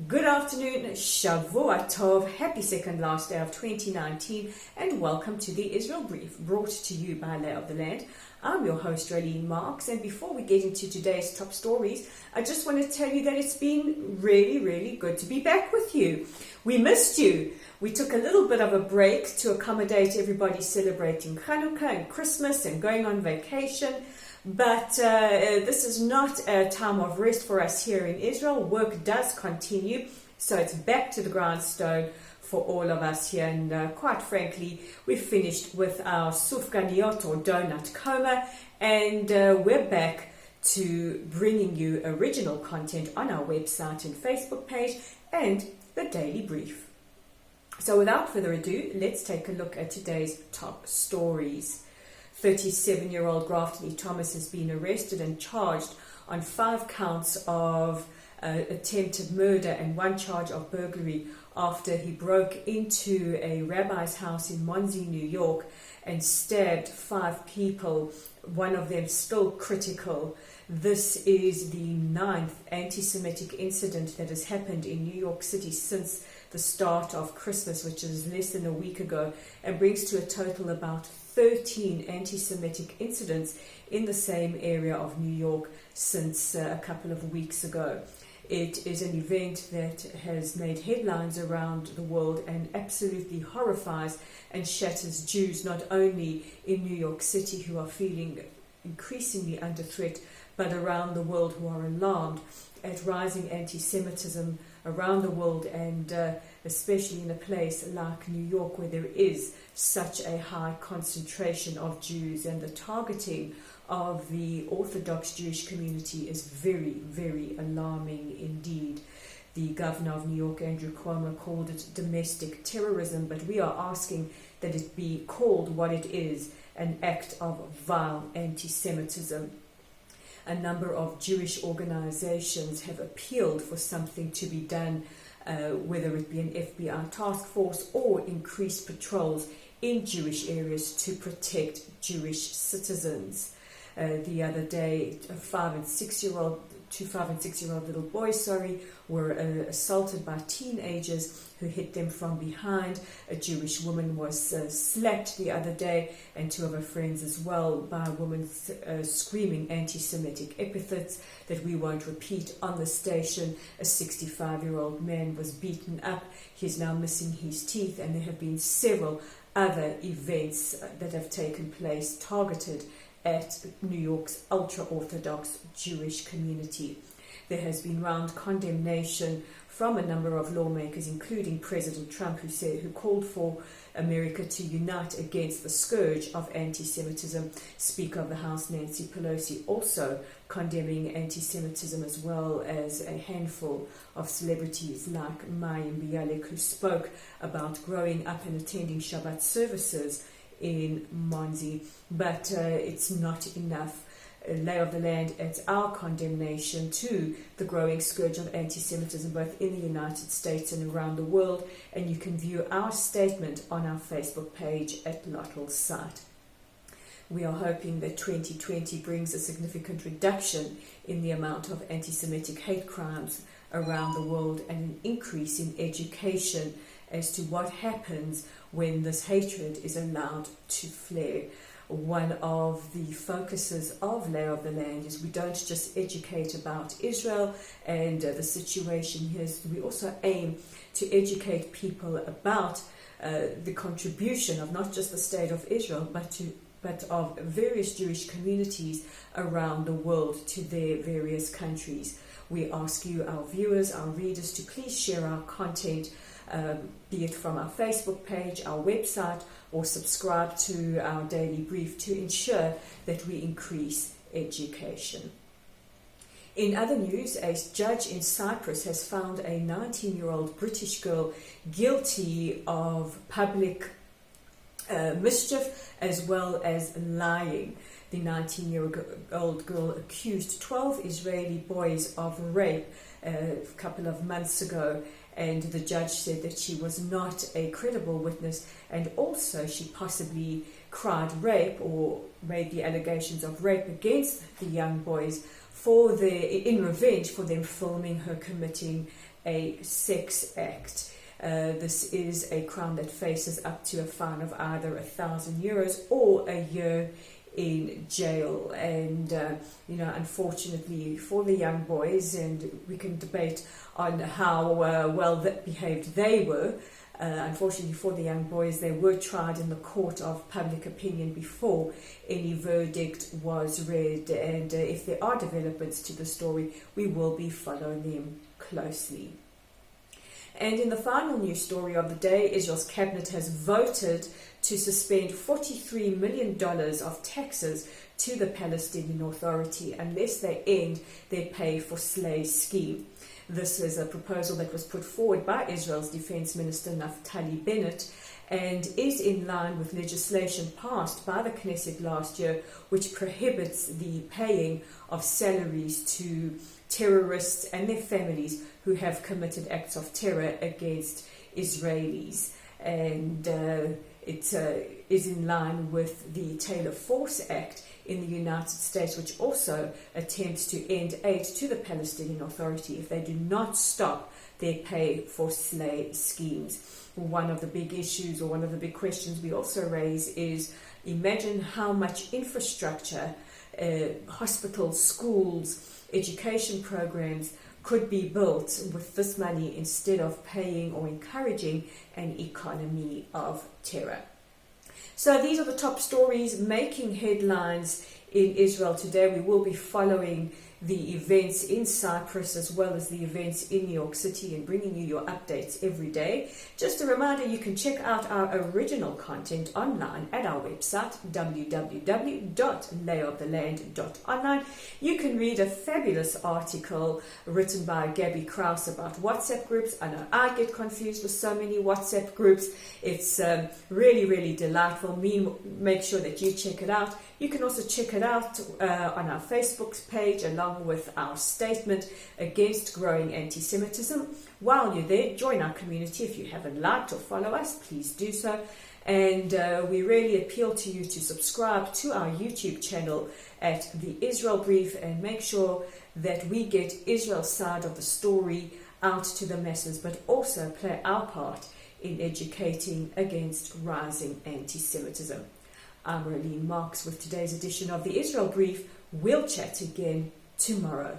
Good afternoon, Shavua Tov, happy second last day of 2019, and welcome to the Israel Brief, brought to you by Lay of the Land. I'm your host, Raylene Marks, and before we get into today's top stories, I just want to tell you that it's been really good to be back with you. We missed you. We took a little bit of a break to accommodate everybody celebrating Hanukkah and Christmas and going on vacation. But this is not a time of rest for us here in Israel. Work does continue, so it's back to the grindstone for all of us here. And quite frankly, we've finished with our sufganiyot or donut coma, and we're back to bringing you original content on our website and Facebook page and the Daily Brief. So without further ado, let's take a look at today's top stories. 37-year-old Grafton Thomas has been arrested and charged on 5 counts of attempted murder and 1 charge of burglary after he broke into a rabbi's house in Monsey, New York, and stabbed 5 people, one of them still critical. This is the 9th anti-Semitic incident that has happened in New York City since the start of Christmas, which is less than a week ago, and brings to a total about 13 anti-Semitic incidents in the same area of New York since a couple of weeks ago. It is an event that has made headlines around the world and absolutely horrifies and shatters Jews, not only in New York City, who are feeling increasingly under threat, but around the world, who are alarmed at rising anti-Semitism around the world, and especially in a place like New York, where there is such a high concentration of Jews, and the targeting of the Orthodox Jewish community is very alarming indeed. The governor of New York, Andrew Cuomo, called it domestic terrorism, but we are asking that it be called what it is, an act of vile anti-Semitism. A number of Jewish organizations have appealed for something to be done, whether it be an FBI task force or increased patrols in Jewish areas to protect Jewish citizens. The other day, two 5 and 6 year old little boys, were assaulted by teenagers who hit them from behind. A Jewish woman was slapped the other day, and 2 of her friends as well, by a woman screaming anti-Semitic epithets that we won't repeat on the station. A 65-year-old man was beaten up. He's now missing his teeth, and there have been several other events that have taken place targeted at New York's ultra-Orthodox Jewish community. There has been round condemnation from a number of lawmakers, including President Trump, who called for America to unite against the scourge of anti-Semitism. Speaker of the House, Nancy Pelosi, also condemning anti-Semitism, as well as a handful of celebrities like Mayim Bialik, who spoke about growing up and attending Shabbat services in Monsey. But it's not enough. Lay of the Land adds our condemnation to the growing scourge of anti-Semitism, both in the United States and around the world, and you can view our statement on our Facebook page at Lottel's site. We are hoping that 2020 brings a significant reduction in the amount of anti-Semitic hate crimes around the world, and an increase in education as to what happens when this hatred is allowed to flare. One of the focuses of Lay of the Land is we don't just educate about Israel and the situation here. We also aim to educate people about the contribution of not just the State of Israel, but of various Jewish communities around the world to their various countries. We ask you, our viewers, our readers, to please share our content, be it from our Facebook page, our website, or subscribe to our daily brief, to ensure that we increase education. In other news, a judge in Cyprus has found a 19-year-old British girl guilty of public mischief as well as lying. The 19-year-old girl accused 12 Israeli boys of rape a couple of months ago, and the judge said that she was not a credible witness, and also she possibly cried rape or made the allegations of rape against the young boys in revenge for them filming her committing a sex act. This is a crime that faces up to a fine of either €1,000 or a year in jail. And unfortunately for the young boys, and we can debate on how well that behaved they were, unfortunately for the young boys, they were tried in the court of public opinion before any verdict was read, and if there are developments to the story, we will be following them closely. And in the final news story of the day, Israel's cabinet has voted to suspend $43 million of taxes to the Palestinian Authority unless they end their pay for slave scheme. This is a proposal that was put forward by Israel's Defense Minister Naftali Bennett and is in line with legislation passed by the Knesset last year, which prohibits the paying of salaries to terrorists and their families who have committed acts of terror against Israelis. And it is in line with the Taylor Force Act in the United States, which also attempts to end aid to the Palestinian Authority if they do not stop their pay for slave schemes. One of the big issues, or one of the big questions we also raise, is imagine how much infrastructure, hospitals, schools, education programs could be built with this money instead of paying or encouraging an economy of terror. So these are the top stories making headlines in Israel today. We will be following the events in Cyprus as well as the events in New York City and bringing you your updates every day. Just a reminder, you can check out our original content online at our website www.layoftheland.online. You can read a fabulous article written by Gabby Krause about WhatsApp groups. I know I get confused with so many WhatsApp groups. It's really, really delightful. Make sure that you check it out. You can also check it out on our Facebook page along with our statement against growing anti-Semitism. While you're there, join our community. If you haven't liked or follow us, please do so. And we really appeal to you to subscribe to our YouTube channel at The Israel Brief and make sure that we get Israel's side of the story out to the masses, but also play our part in educating against rising anti-Semitism. I'm Rolene Marks with today's edition of The Israel Brief. We'll chat again tomorrow.